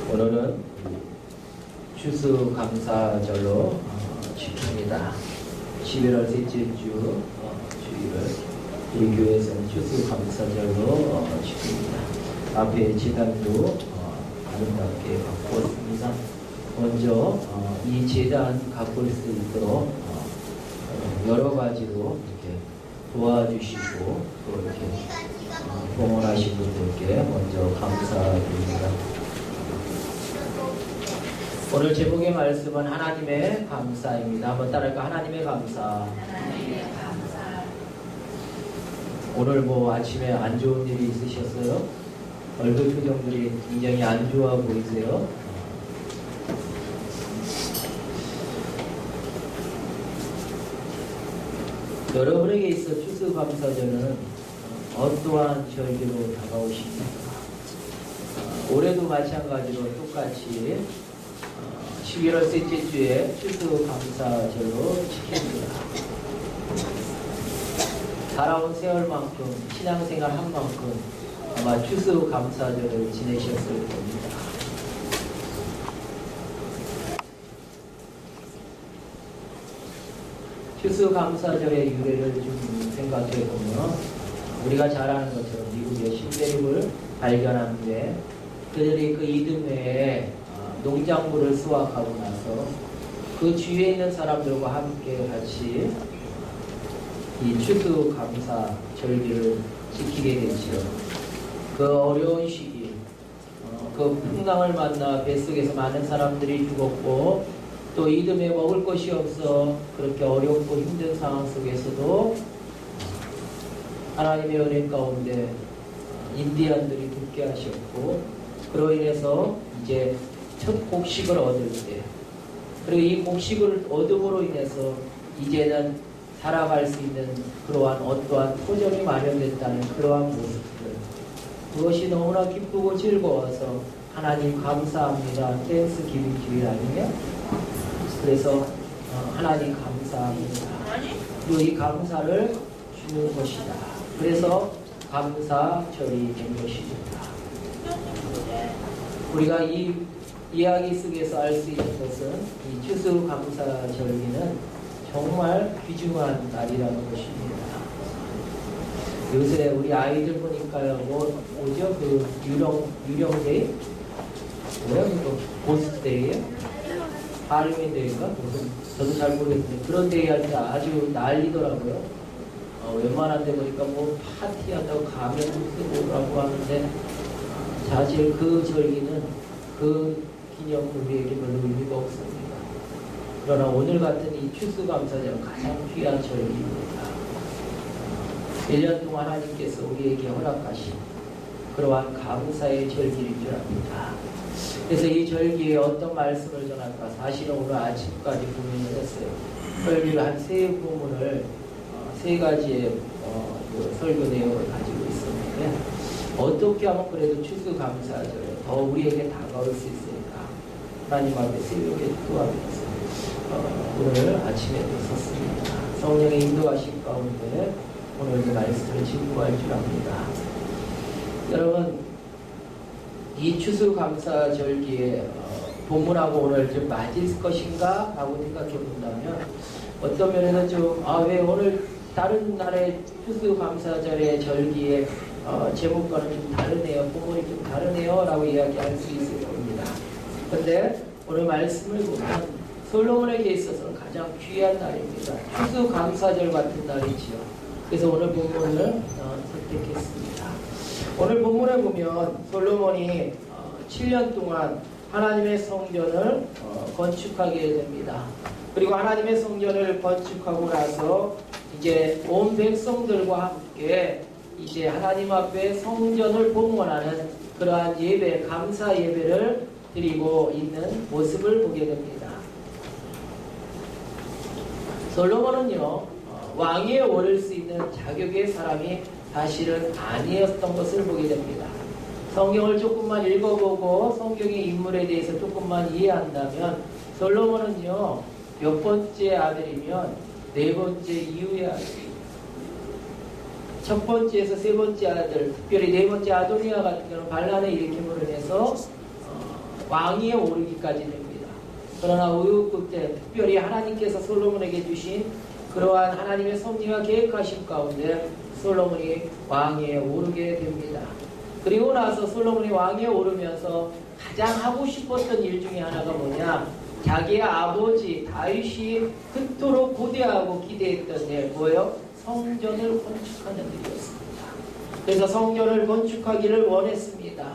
오늘은 추수감사절로 지킵니다. 11월 셋째 주 주일을 우리 교회에서는 추수감사절로 지킵니다. 앞에 제단도 아름답게 바꾸었습니다. 먼저 이 제단 가꿀 수 있도록 여러 가지로 이렇게 도와주시고 또 이렇게 봉헌하신 분들께 먼저 감사드립니다. 오늘 제목의 말씀은 하나님의 감사입니다. 한번 따라할까? 하나님의 감사. 하나님의 감사. 오늘 뭐 아침에 안 좋은 일이 있으셨어요? 얼굴 표정들이 굉장히 안 좋아 보이세요? 여러분에게 있어 추수감사절은 어떠한 절기로 다가오십니까? 올해도 마찬가지로 똑같이 11월 셋째 주에 추수감사절로 지킵니다. 살아온 세월만큼 신앙생활 한 만큼 아마 추수감사절을 지내셨을 겁니다. 추수감사절의 유래를 좀 생각해 보면 우리가 잘 아는 것처럼 미국의 신대륙을 발견한 후에 그들이 그 이듬해에 농작물을 수확하고 나서 그 주위에 있는 사람들과 함께 같이 이 추수감사 절기를 지키게 되지요. 그 어려운 시기, 그 풍랑을 만나 뱃속에서 많은 사람들이 죽었고 또 이듬해 먹을 것이 없어 그렇게 어렵고 힘든 상황 속에서도 하나님의 은혜 가운데 인디안들이 붙게 하셨고 그로 인해서 이제 첫 곡식을 얻을 때 그리고 이 곡식을 얻음으로 인해서 이제는 살아갈 수 있는 그러한 어떠한 토정이 마련됐다는 그러한 모습들 그것이 너무나 기쁘고 즐거워서 하나님 감사합니다. 댄스 기빙 주일 아니에요? 그래서 하나님 감사합니다. 그리고 이 감사를 주는 것이다. 그래서 감사절이 된 것입니다. 우리가 이 이야기 속에서 알 수 있는 것은 이 추수감사절기는 정말 귀중한 날이라는 것입니다. 요새 우리 아이들 보니까요, 뭐죠? 그 유령데이? 뭐야, 그거? 고스데이에요? 할로윈데이인가? 저도 잘 모르겠는데, 그런 데이 할 때 아주 난리더라고요. 웬만한 데 보니까 뭐 파티한다고 가면 쓰고 라고 하는데, 사실 그 절기는 그 기념 우리에게 별로 의미가 없습니다. 그러나 오늘 같은 이 추수감사절은 가장 귀한 절기입니다. 1년 동안 하나님께서 우리에게 허락하신 그러한 감사의 절기인 줄 압니다. 그래서 이 절기에 어떤 말씀을 전할까? 사실은 오늘 아침까지 고민을 했어요. 설교를 한 세 부문을 세 가지의 그 설교 내용을 가지고 있었는데 어떻게 하면 그래도 추수감사절에 더 우리에게 다가올 수 있을까? 하나님 앞에 새벽에 기도하면서 오늘 아침에도 섰습니다. 성령의 인도하신 가운데 오늘도 말씀을 증거할 줄 압니다. 여러분, 이 추수감사절기에 본문하고 오늘 좀 맞을 것인가? 라고 생각해 본다면 어떤 면에서 좀 왜 오늘 다른 날의 추수감사절의 절기에 제목과는 좀 다르네요. 본문이 좀 다르네요. 라고 이야기할 수 있을 겁니다. 그런데 오늘 말씀을 보면 솔로몬에게 있어서는 가장 귀한 날입니다. 추수감사절 같은 날이지요. 그래서 오늘 본문을 선택했습니다. 오늘 본문에 보면 솔로몬이 7년 동안 하나님의 성전을 건축하게 됩니다. 그리고 하나님의 성전을 건축하고 나서 이제 온 백성들과 함께 이제 하나님 앞에 성전을 봉헌하는 그러한 예배, 감사 예배를 드리고 있는 모습을 보게 됩니다. 솔로몬은요, 왕위에 오를 수 있는 자격의 사람이 사실은 아니었던 것을 보게 됩니다. 성경을 조금만 읽어보고 성경의 인물에 대해서 조금만 이해한다면 솔로몬은요, 몇 번째 아들이면 네 번째 이후의 아들입니다. 첫 번째에서 세 번째 아들, 특별히 네 번째 아도니아 같은 경우는 반란의 일으킴으로 인해서 왕위에 오르기까지 됩니다. 그러나 우유국제 특별히 하나님께서 솔로몬에게 주신 그러한 하나님의 섭리와 계획하심 가운데 솔로몬이 왕위에 오르게 됩니다. 그리고 나서 솔로몬이 왕위에 오르면서 가장 하고 싶었던 일 중에 하나가 뭐냐? 자기의 아버지 다윗이 그토록 고대하고 기대했던 일 뭐예요? 성전을 건축하는 일이었습니다. 그래서 성전을 건축하기를 원했습니다.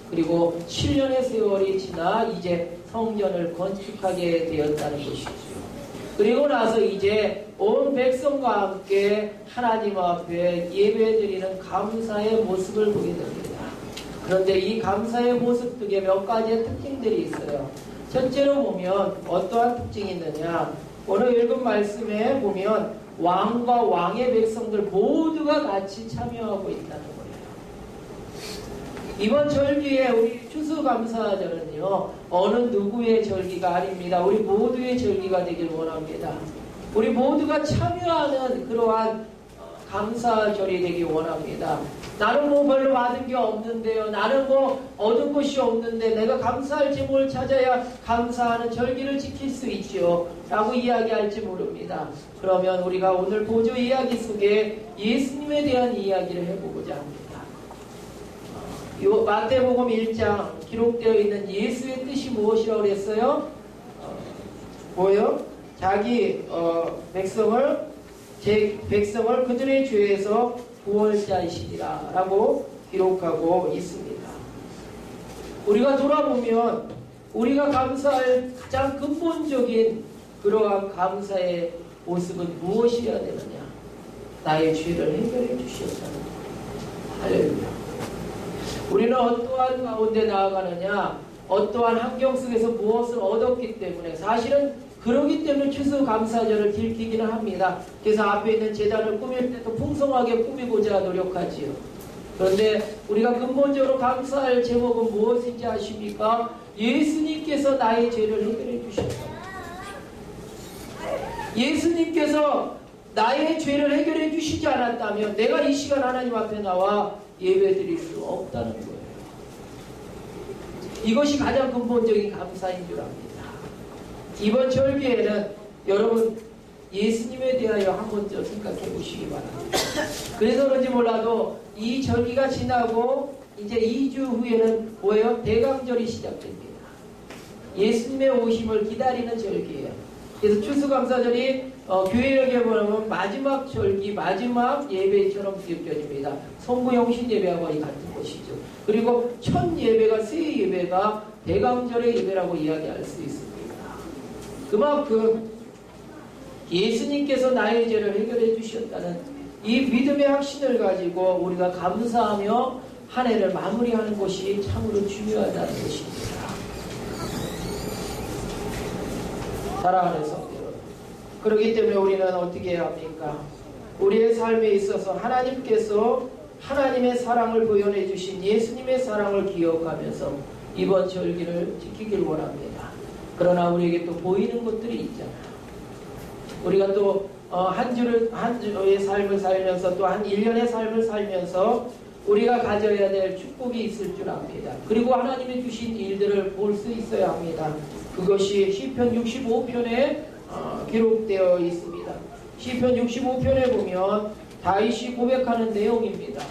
그리고 7년의 세월이 지나 이제 성전을 건축하게 되었다는 것이죠. 그리고 나서 이제 온 백성과 함께 하나님 앞에 예배드리는 감사의 모습을 보게 됩니다. 그런데 이 감사의 모습 중에 몇 가지의 특징들이 있어요. 첫째로 보면 어떠한 특징이 있느냐? 오늘 읽은 말씀에 보면 왕과 왕의 백성들 모두가 같이 참여하고 있다는 거예요. 이번 절기에 우리 추수감사절은요, 어느 누구의 절기가 아닙니다. 우리 모두의 절기가 되길 원합니다. 우리 모두가 참여하는 그러한 감사절이 되길 원합니다. 나는 뭐 별로 받은 게 없는데요. 나는 뭐 얻은 것이 없는데 내가 감사할 제목을 찾아야 감사하는 절기를 지킬 수 있죠. 라고 이야기할지 모릅니다. 그러면 우리가 오늘 보조 이야기 속에 예수님에 대한 이야기를 해보고자 합니다. 마태복음 1장 기록되어 있는 예수의 뜻이 무엇이라고 그랬어요? 뭐예요? 자기 백성을 그들의 죄에서 구원자이시니라 라고 기록하고 있습니다. 우리가 돌아보면 우리가 감사할 가장 근본적인 그러한 감사의 모습은 무엇이어야 되느냐? 나의 죄를 해결해 주셨다는 것. 할렐루야. 우리는 어떠한 가운데 나아가느냐? 어떠한 환경 속에서 무엇을 얻었기 때문에 사실은 그러기 때문에 추수감사절을 들키기는 합니다. 그래서 앞에 있는 제단을 꾸밀 때도 풍성하게 꾸미고자 노력하지요. 그런데 우리가 근본적으로 감사할 제목은 무엇인지 아십니까? 예수님께서 나의 죄를 해결해 주셨다. 예수님께서 나의 죄를 해결해 주시지 않았다면 내가 이 시간 하나님 앞에 나와 예배드릴 수 없다는 거예요. 이것이 가장 근본적인 감사인 줄 압니다. 이번 절기에는 여러분 예수님에 대하여 한 번 더 생각해 보시기 바랍니다. 그래서 그런지 몰라도 이 절기가 지나고 이제 2주 후에는 뭐예요? 대강절이 시작됩니다. 예수님의 오심을 기다리는 절기예요. 그래서 추수감사절이 교회역에 보면 마지막 절기, 마지막 예배처럼 느껴집니다. 성부영신 예배하고 같은 것이죠. 그리고 첫 예배가 새 예배가 대강절의 예배라고 이야기할 수 있습니다. 그만큼 예수님께서 나의 죄를 해결해 주셨다는 이 믿음의 확신을 가지고 우리가 감사하며 한 해를 마무리하는 것이 참으로 중요하다는 것입니다. 사랑하는 성도 여러분, 그렇기 때문에 우리는 어떻게 해야 합니까? 우리의 삶에 있어서 하나님께서 하나님의 사랑을 보여내 주신 예수님의 사랑을 기억하면서 이번 절기를 지키길 원합니다. 그러나 우리에게 또 보이는 것들이 있잖아요. 우리가 또 한 주의 삶을 살면서 또 한 1년의 삶을 살면서 우리가 가져야 될 축복이 있을 줄 압니다. 그리고 하나님이 주신 일들을 볼 수 있어야 합니다. 그것이 시편 65편에 기록되어 있습니다. 시편 65편에 보면 다윗이 고백하는 내용입니다.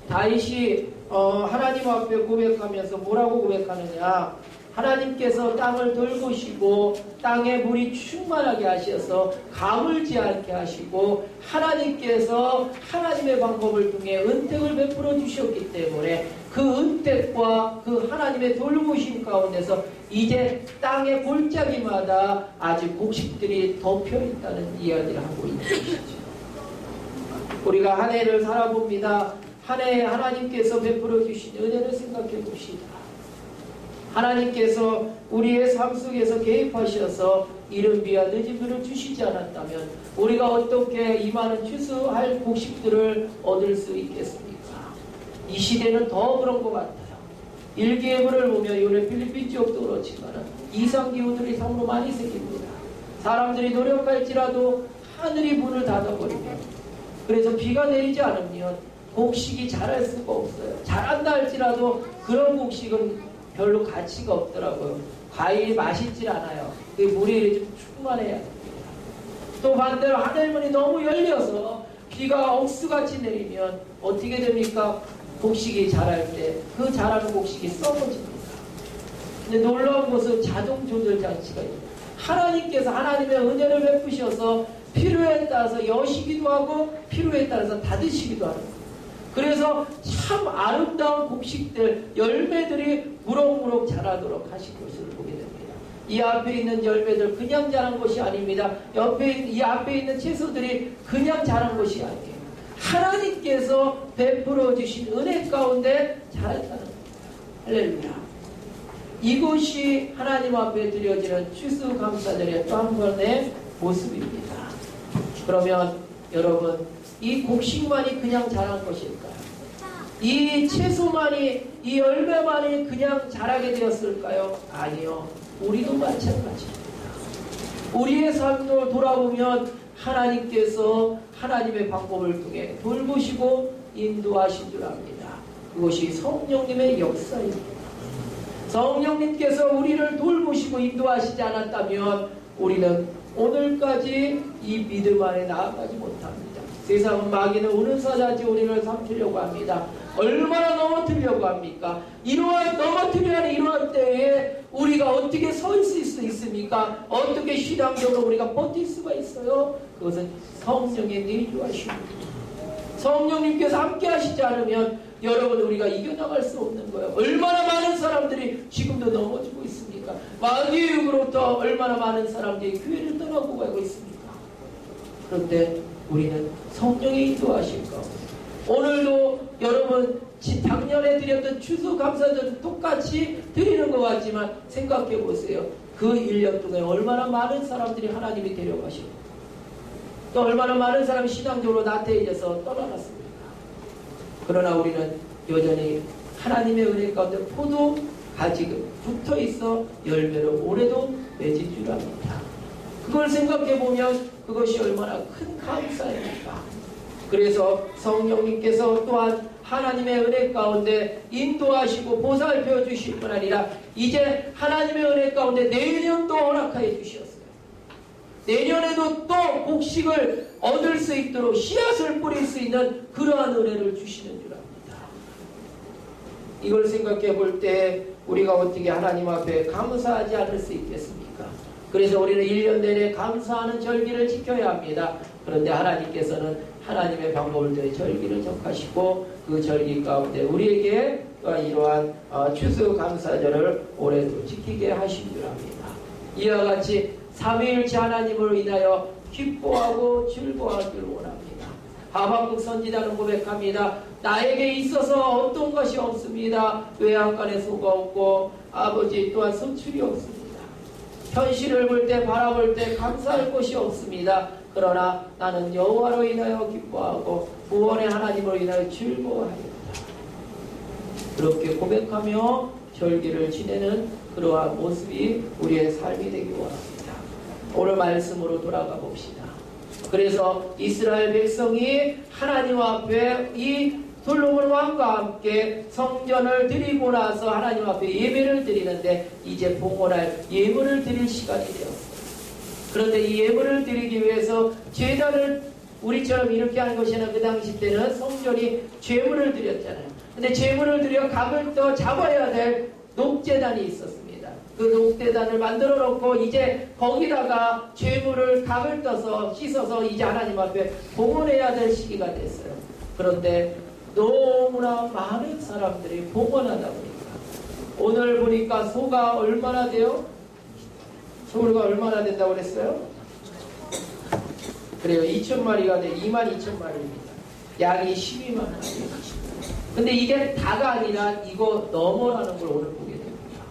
다윗이 하나님 앞에 고백하면서 뭐라고 고백하느냐? 하나님께서 땅을 돌보시고 땅에 물이 충만하게 하셔서 가물지 않게 하시고 하나님께서 하나님의 방법을 통해 은택을 베풀어 주셨기 때문에 그 은택과 그 하나님의 돌보심 가운데서 이제 땅의 골짜기마다 아직 곡식들이 덮여 있다는 이야기를 하고 있는 것이죠. 우리가 한 해를 살아봅니다. 한 해에 하나님께서 베풀어 주신 은혜를 생각해 봅시다. 하나님께서 우리의 삶 속에서 개입하셔서 이른 비와 늦은 비를 주시지 않았다면 우리가 어떻게 이 많은 추수할 곡식들을 얻을 수 있겠습니까? 이 시대는 더 그런 것 같아요. 일기예보를 보면 요새 필리핀 지역도 그렇지만 이상기후들이 참으로 많이 생깁니다. 사람들이 노력할지라도 하늘이 문을 닫아버리면, 그래서 비가 내리지 않으면 곡식이 자랄 수가 없어요. 자란다 할지라도 그런 곡식은 별로 가치가 없더라고요. 과일이 맛있질 않아요. 그 물이 좀 충만해야 됩니다. 또 반대로 하늘문이 너무 열려서 비가 억수같이 내리면 어떻게 됩니까? 곡식이 자랄 때 그 자라는 곡식이 썩어집니다. 근데 놀라운 것은 자동 조절 장치가 있어요. 하나님께서 하나님의 은혜를 베푸셔서 필요에 따라서 여시기도 하고 필요에 따라서 닫으시기도 하는 거예요. 그래서 참 아름다운 곡식들, 열매들이 무럭무럭 자라도록 하신 것을 보게 됩니다. 이 앞에 있는 열매들 그냥 자란 것이 아닙니다. 이 앞에 있는 채소들이 그냥 자란 것이 아니에요. 하나님께서 베풀어 주신 은혜 가운데 자랐다는 겁니다. 할렐루야. 이것이 하나님 앞에 드려지는 추수감사절의 또 한 번의 모습입니다. 그러면 여러분, 이 곡식만이 그냥 자란 것일까요? 이 채소만이, 이 열매만이 그냥 자라게 되었을까요? 아니요. 우리도 마찬가지입니다. 우리의 삶을 돌아보면 하나님께서 하나님의 방법을 통해 돌보시고 인도하신 줄 압니다. 그것이 성령님의 역사입니다. 성령님께서 우리를 돌보시고 인도하시지 않았다면 우리는 오늘까지 이 믿음 안에 나아가지 못합니다. 세상은 마귀는 우는 사자지 우리를 삼키려고 합니다. 얼마나 넘어뜨리려고 합니까? 넘어뜨려야 하는 이러한 때에 우리가 어떻게 서 있을 수 있습니까? 어떻게 신앙적으로 우리가 버틸 수가 있어요? 그것은 성령의 내주하십니다. 성령님께서 함께 하시지 않으면 여러분 우리가 이겨나갈 수 없는 거예요. 얼마나 많은 사람들이 지금도 넘어지고 있습니까? 마귀의 육으로부터 얼마나 많은 사람들이 교회를 떠나고 가고 있습니까? 그런데 우리는 성령의 인도하실 가운데 오늘도 여러분 작년에 드렸던 추수감사절은 똑같이 드리는 것 같지만 생각해 보세요. 그 1년 동안 얼마나 많은 사람들이 하나님이 데려가시고 또 얼마나 많은 사람이 신앙적으로 나태해져서 떠나갔습니다. 그러나 우리는 여전히 하나님의 은혜 가운데 포도 가지가 붙어있어 열매로 올해도 맺을 줄 압니다. 그걸 생각해보면 그것이 얼마나 큰 감사입니까? 그래서 성령님께서 또한 하나님의 은혜 가운데 인도하시고 보살펴 주실 뿐 아니라 이제 하나님의 은혜 가운데 내년도 허락하여 주셨어요. 내년에도 또 곡식을 얻을 수 있도록 씨앗을 뿌릴 수 있는 그러한 은혜를 주시는 줄 압니다. 이걸 생각해 볼 때 우리가 어떻게 하나님 앞에 감사하지 않을 수 있겠습니까? 그래서 우리는 1년 내내 감사하는 절기를 지켜야 합니다. 그런데 하나님께서는 하나님의 방법을 통해 절기를 정하시고 그 절기 가운데 우리에게 이러한 추수감사절을 올해도 지키게 하신 줄 압니다. 이와 같이 삼위일체 하나님으로 인하여 기뻐하고 즐거워하기를 원합니다. 하박국 선지자는 고백합니다. 나에게 있어서 어떤 것이 없습니다. 외양간에 소가 없고 아버지 또한 소출이 없습니다. 현실을 볼 때 바라볼 때 감사할 것이 없습니다. 그러나 나는 여호와로 인하여 기뻐하고 구원의 하나님으로 인하여 즐거워하리로다. 그렇게 고백하며 절기를 지내는 그러한 모습이 우리의 삶이 되기 원합니다. 오늘 말씀으로 돌아가 봅시다. 그래서 이스라엘 백성이 하나님 앞에 이 솔로몬 왕과 함께 성전을 드리고 나서 하나님 앞에 예배를 드리는데 이제 봉헌할 예물을 드릴 시간이 되었어요. 그런데 이 예물을 드리기 위해서 제단을 우리처럼 이렇게 하는 것이 아니라 그 당시 때는 성전이 제물을 드렸잖아요. 근데 제물을 드려 각을 떠 잡아야 될 녹제단이 있었습니다. 그 녹제단을 만들어 놓고 이제 거기다가 제물을 각을 떠서 씻어서 이제 하나님 앞에 봉헌해야 될 시기가 됐어요. 그런데 너무나 많은 사람들이 봉헌하다 보니까 오늘 보니까 소가 얼마나 돼요? 소가 얼마나 된다고 그랬어요? 그래요. 2,000마리가 돼. 22,000마리입니다. 양이 12만 마리. 근데 이게 다가 아니라 이거 넘어라는 걸 오늘 보게 됩니다.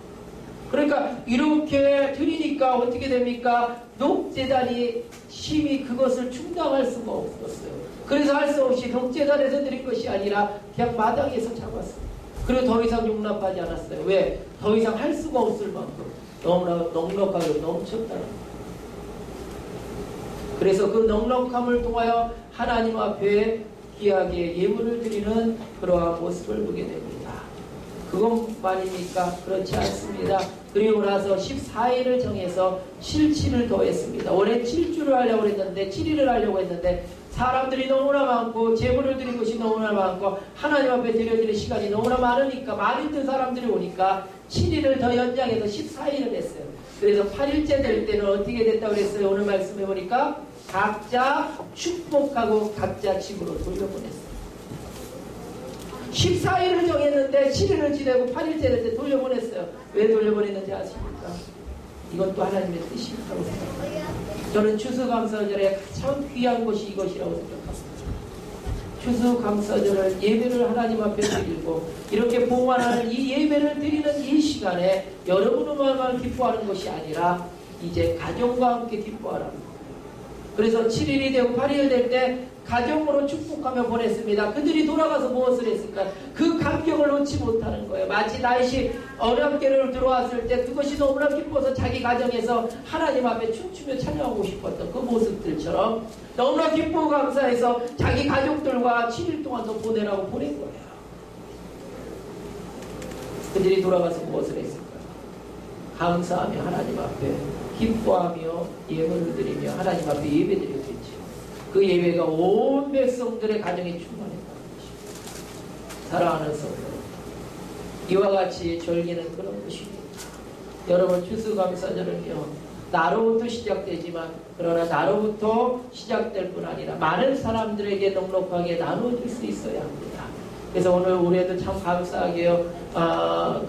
그러니까 이렇게 드리니까 어떻게 됩니까? 녹제단이 심히 그것을 충당할 수가 없었어요. 그래서 할 수 없이 녹제단에서 드린 것이 아니라 그냥 마당에서 잡았어요. 그리고 더 이상 용납하지 않았어요. 왜? 더 이상 할 수가 없을 만큼 너무나 넉넉하게 넘쳤다는 거예요. 그래서 그 넉넉함을 통하여 하나님 앞에 귀하게 예물을 드리는 그러한 모습을 보게 됩니다. 그것만입니까? 그렇지 않습니다. 그리고 나서 14일을 정해서 실치를 더했습니다. 원래 7주를 하려고 했는데 7일을 하려고 했는데 사람들이 너무나 많고 제물을 드릴 것이 너무나 많고 하나님 앞에 드려드릴 시간이 너무나 많으니까 많은 사람들이 오니까 7일을 더 연장해서 14일을 했어요. 그래서 8일째 될 때는 어떻게 됐다고 그랬어요? 오늘 말씀해 보니까 각자 축복하고 각자 집으로 돌려보냈어요. 14일을 정했는데 7일을 지내고 8일째 될 때 돌려보냈어요. 왜 돌려보냈는지 아십니까? 이건 또 하나님의 뜻이라고 생각합니다. 저는 추수감사절에 가장 귀한 것이 이것이라고 생각합니다. 추수감사절을 예배를 하나님 앞에 드리고 이렇게 봉헌하는 이 예배를 드리는 이 시간에 여러분만 기뻐하는 것이 아니라 이제 가정과 함께 기뻐하랍니다. 그래서 7일이 되고 8일 될 때 가정으로 축복하며 보냈습니다. 그들이 돌아가서 무엇을 했을까? 그 감격을 놓지 못하는 거예요. 마치 다윗이 어렵게를 들어왔을 때 그것이 너무나 기뻐서 자기 가정에서 하나님 앞에 춤추며 찬양하고 싶었던 그 모습들처럼 너무나 기쁘고 감사해서 자기 가족들과 7일 동안 더 보내라고 보낸 거예요. 그들이 돌아가서 무엇을 했을까? 감사하며 하나님 앞에 기뻐하며 예물을 드리며 하나님 앞에 예배드렸겠죠. 그 예배가 온 백성들의 가정에 충만했다는 것입니다. 사랑하는 성도, 이와 같이 절기는 그런 것입니다. 여러분 추수감사절은요 나로부터 시작되지만 그러나 나로부터 시작될 뿐 아니라 많은 사람들에게 넉넉하게 나눠줄 수 있어야 합니다. 그래서 오늘 우리도 참 감사하게요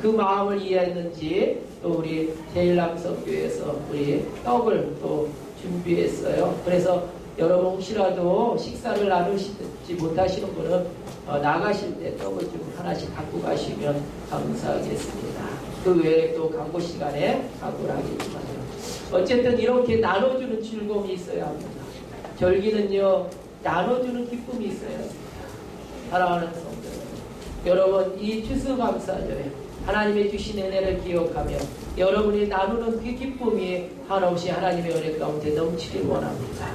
그 마음을 이해했는지 또 우리 제일남성교회에서 우리 떡을 또 준비했어요. 그래서 여러분 혹시라도 식사를 나누시지 못하시는 분은 나가실 때 떡을 좀 하나씩 갖고 가시면 감사하겠습니다. 그 외에 또 광고 시간에 광고를 하겠지만요. 어쨌든 이렇게 나눠주는 즐거움이 있어야 합니다. 절기는요 나눠주는 기쁨이 있어야 합니다. 사랑하는 성도 여러분 이 추수감사절에 하나님의 주신 은혜를 기억하며 여러분이 나누는 그 기쁨이 한없이 하나님의 은혜 가운데 넘치길 원합니다.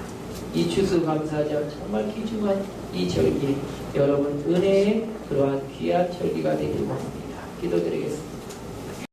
이 추수감사절 정말 귀중한 이 절기 여러분 은혜의 그러한 귀한 절기가 되길 원합니다. 기도드리겠습니다.